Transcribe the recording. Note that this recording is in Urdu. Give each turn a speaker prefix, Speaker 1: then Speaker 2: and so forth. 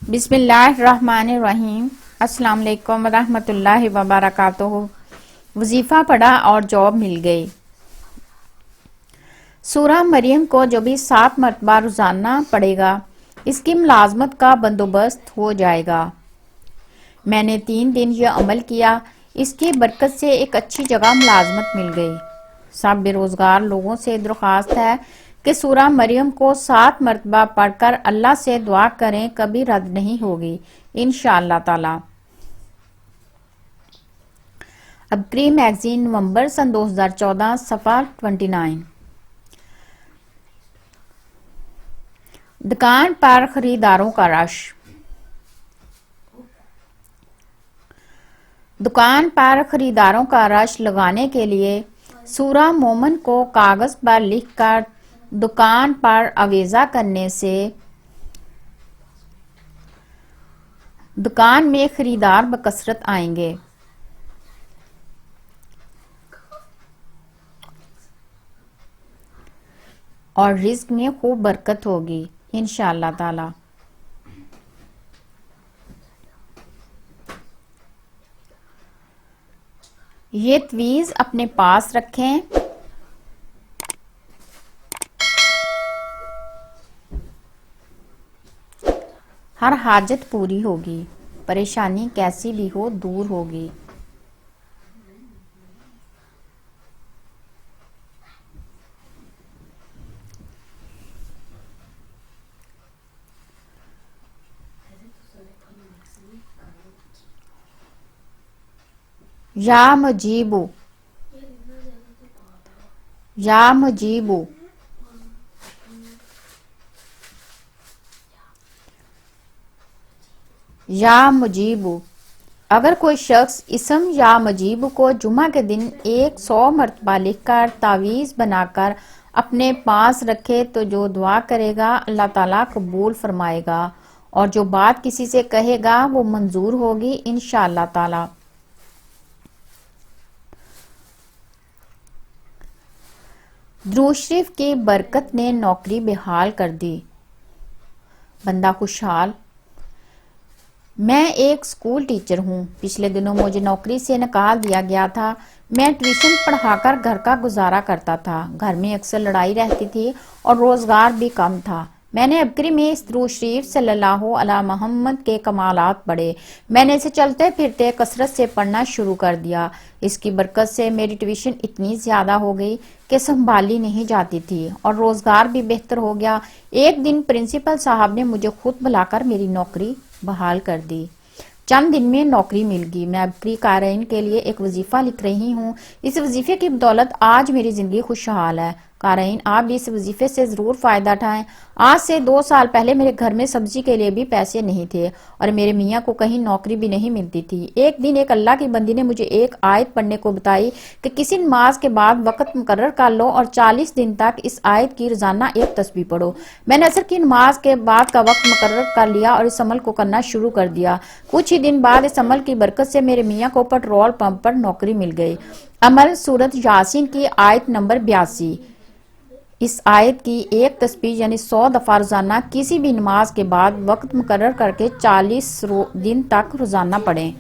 Speaker 1: بسم اللہ الرحمن الرحیم۔ السلام علیکم ورحمۃ اللہ وبرکاتہ۔ وظیفہ پڑھا اور جاب مل گئی۔ سورہ مریم کو جو بھی 7 مرتبہ روزانہ پڑھے گا اس کی ملازمت کا بندوبست ہو جائے گا۔ میں نے 3 دن یہ عمل کیا، اس کی برکت سے ایک اچھی جگہ ملازمت مل گئی۔ سب بے روزگار لوگوں سے درخواست ہے کہ سورہ مریم کو 7 مرتبہ پڑھ کر اللہ سے دعا کریں، کبھی رد نہیں ہوگی انشاءاللہ تعالی۔ ابکری میگزین نومبر سن 2014 صفحہ 29۔ دکان پر خریداروں کا رش۔ دکان پر خریداروں کا رش لگانے کے لیے سورہ مومن کو کاغذ پر لکھ کر دکان پر آویزاں کرنے سے دکان میں خریدار بکثرت آئیں گے۔ اور رزق میں خوب برکت ہوگی انشاءاللہ تعالی۔ یہ تویز اپنے پاس رکھیں۔ ہر حاجت پوری ہوگی، پریشانی کیسی بھی ہو دور ہوگی۔ یا مجیبو، یا مجیبو، یا مجیبو۔ اگر کوئی شخص اسم یا مجیبو کو جمعہ کے دن 100 مرتبہ لکھ کر تعویذ بنا کر اپنے پاس رکھے تو جو دعا کرے گا اللہ تعالیٰ قبول فرمائے گا، اور جو بات کسی سے کہے گا وہ منظور ہوگی انشاءاللہ تعالیٰ۔ درود شریف کی برکت نے نوکری بحال کر دی۔ بندہ خوشحال۔ میں ایک سکول ٹیچر ہوں۔ پچھلے دنوں مجھے نوکری سے نکال دیا گیا تھا۔ میں ٹیوشن پڑھا کر گھر کا گزارا کرتا تھا۔ گھر میں اکثر لڑائی رہتی تھی اور روزگار بھی کم تھا۔ میں نے ابکری میں اس درود شریف صلی اللہ علی محمد کے کمالات پڑھے۔ میں نے اسے چلتے پھرتے کثرت سے پڑھنا شروع کر دیا۔ اس کی برکت سے میری ٹیوشن اتنی زیادہ ہو گئی کہ سنبھالی نہیں جاتی تھی اور روزگار بھی بہتر ہو گیا۔ ایک دن پرنسپل صاحب نے مجھے خود بلا کر میری نوکری بحال کر دی۔ چند دن میں نوکری مل گئی۔ میں ابکری قارئین کے لیے ایک وظیفہ لکھ رہی ہوں۔ اس وظیفے کی بدولت آج میری زندگی خوشحال ہے۔ قارئین آپ بھی اس وظیفے سے ضرور فائدہ اٹھائیں۔ آج سے 2 سال پہلے میرے گھر میں سبزی کے لیے بھی پیسے نہیں تھے اور میرے میاں کو کہیں نوکری بھی نہیں ملتی تھی۔ ایک دن ایک اللہ کی بندی نے مجھے ایک آیت پڑھنے کو بتائی کہ کسی نماز کے بعد وقت مقرر کر لو اور 40 دن تک اس آیت کی روزانہ ایک تسبیح پڑھو۔ میں نے عصر کی نماز کے بعد کا وقت مقرر کر لیا اور اس عمل کو کرنا شروع کر دیا۔ کچھ ہی دن بعد اس عمل کی برکت سے میرے میاں کو پیٹرول پمپ پر نوکری مل گئی۔ عمل سورۃ یاسین کی آیت نمبر 82۔ اس آیت کی ایک تسبیح یعنی 100 دفعہ روزانہ کسی بھی نماز کے بعد وقت مقرر کر کے 40 دن تک روزانہ پڑھیں۔